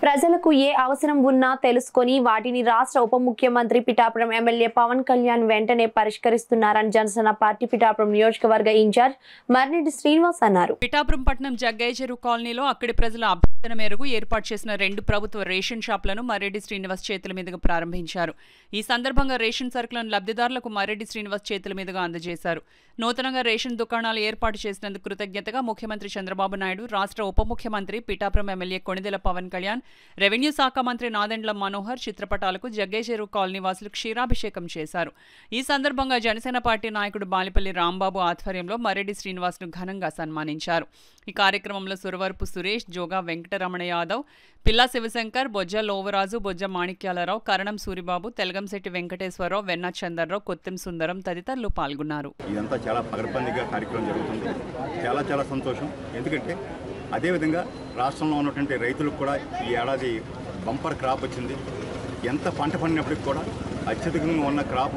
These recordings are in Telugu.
ప్రజలకు ఏ అవసరం ఉన్నా తెలుసుకొని వాటిని రాష్ట్ర ఉప ముఖ్యమంత్రి పిఠాపురం ఎమ్మెల్యే పవన్ కళ్యాణ్ వెంటనే పరిష్కరిస్తున్నారని జనసేన పార్టీ పిఠాపురం నియోజకవర్గ ఇన్ఛార్జ్ మర్రెడ్డి శ్రీనివాస్ అన్నారు. పిఠాపురం పట్టణం జగ్గయ్య చెరువు కాలనీలో అక్కడి ప్రజల అభ్యర్థన మేరకు ఏర్పాటు చేసిన 2 ప్రభుత్వ రేషన్ షాపులను మర్రెడ్డి శ్రీనివాస్ చేతుల మీదుగా ప్రారంభించారు. ఈ సందర్భంగా రేషన్ సరుకులను లబ్ధిదారులకు మర్రెడ్డి శ్రీనివాస్ చేతుల మీదుగా అందజేశారు. నూతనంగా రేషన్ దుకాణాలు ఏర్పాటు చేసినందుకు కృతజ్ఞతగా ముఖ్యమంత్రి చంద్రబాబు నాయుడు, రాష్ట్ర ఉప ముఖ్యమంత్రి పిఠాపురం ఎమ్మెల్యే కొణిదెల పవన్ కళ్యాణ్, రెవెన్యూ శాఖ మంత్రి నాదెండ్ల మనోహర్ చిత్రపటాలకు జగ్గయ్య చెరువు కాలనీ వాసులు క్షీరాభిషేకం చేశారు. ఈ సందర్భంగా జనసేన పార్టీ నాయకుడు బాలిపల్లి రాంబాబు ఆధ్వర్యంలో మర్రెడ్డి శ్రీనివాస్ను ఘనంగా సన్మానించారు. ఈ కార్యక్రమంలో సురవరపు సురేష్, జోగా వెంకటరమణ యాదవ్, పిల్లా శివశంకర్, బొజ్జ లోవరాజు, బొజ్జ మాణిక్యాలరావు, కరణం సూరిబాబు, తెలగంశెట్టి వెంకటేశ్వరరావు, వెన్న చందర్రావు, కొత్తెం సుందరం తదితరులు పాల్గొన్నారు. ఇదంతా చాలా పగడ్బందీగా కార్యక్రమం జరుగుతుంది. చాలా సంతోషం. ఎందుకంటే అదేవిధంగా రాష్ట్రంలో ఉన్నటువంటి రైతులకు కూడా ఈ ఏడాది బంపర్ క్రాప్ వచ్చింది. ఎంత పంట పండినప్పటికి కూడా అత్యధికంగా ఉన్న క్రాప్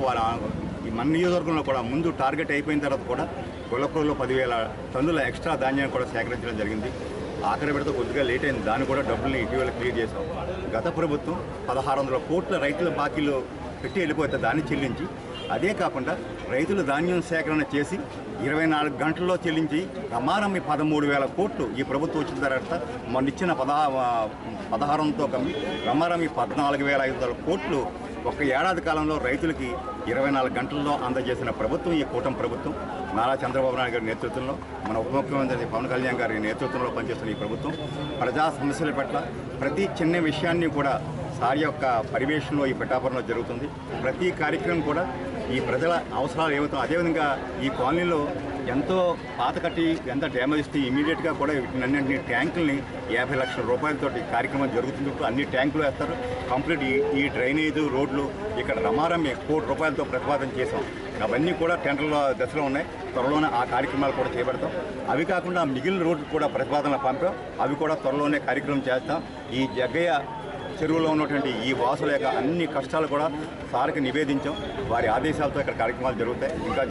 ఈ మన నియోజకవర్గంలో కూడా ముందు టార్గెట్ అయిపోయిన తర్వాత కూడా గొల్లపూర్లో 10,000 టన్నుల ఎక్స్ట్రా ధాన్యాన్ని కూడా సేకరించడం జరిగింది. ఆఖరి విడత కొద్దిగా లేట్ అయింది. దాన్ని కూడా డబ్బుల్ని ఇటీవల క్లియర్ చేశాం. గత ప్రభుత్వం 1,600 కోట్ల రైతుల బాకీలు పెట్టి వెళ్ళిపోతే దాన్ని చెల్లించి, అదే కాకుండా రైతులు ధాన్యం సేకరణ చేసి 24 గంటల్లో చెల్లించి రమారమి 13,000 కోట్లు ఈ ప్రభుత్వం వచ్చిన తర్వాత మొన్న ఇచ్చిన 16తో కమ్మి రమారమి 14,500 కోట్లు ఒక ఏడాది కాలంలో రైతులకి 24 గంటల్లో అందజేసిన ప్రభుత్వం ఈ కూటమి ప్రభుత్వం. నారా చంద్రబాబు నాయుడు గారి నేతృత్వంలో, మన ఉప ముఖ్యమంత్రి పవన్ కళ్యాణ్ గారి నేతృత్వంలో పనిచేస్తున్న ఈ ప్రభుత్వం ప్రజా సమస్యల పట్ల ప్రతి చిన్న విషయాన్ని కూడా సార్ యొక్క పరివేషణలో ఈ పిఠాపురంలో జరుగుతుంది. ప్రతి కార్యక్రమం కూడా ఈ ప్రజల అవసరాలు ఏమవుతాం. అదేవిధంగా ఈ కాలనీలో ఎంతో పాత కట్టి ఎంత డ్యామేజ్ ఇస్తే ఇమీడియట్గా కూడా వీటినన్నింటినీ ట్యాంకుల్ని 50 లక్షల రూపాయలతోటి కార్యక్రమం జరుగుతుంది. అన్ని ట్యాంకులు వేస్తారు. కంప్లీట్ ఈ డ్రైనేజ్ రోడ్లు ఇక్కడ రమారమి 1 కోటి రూపాయలతో ప్రతిపాదన చేసాం. అవన్నీ కూడా టెండర్ల దశలో ఉన్నాయి. త్వరలోనే ఆ కార్యక్రమాలు కూడా చేపడతాం. అవి కాకుండా మిగిలిన రోడ్లు కూడా ప్రతిపాదనలు పంపాం. అవి కూడా త్వరలోనే కార్యక్రమం చేస్తాం. ఈ జగ్గయ్య చెరువులో ఉన్నటువంటి ఈ వాసుల యొక్క అన్ని కష్టాలు కూడా సార్కి నివేదించాం. వారి ఆదేశాలతో ఇక్కడ కార్యక్రమాలు జరుగుతాయి. ఇంకా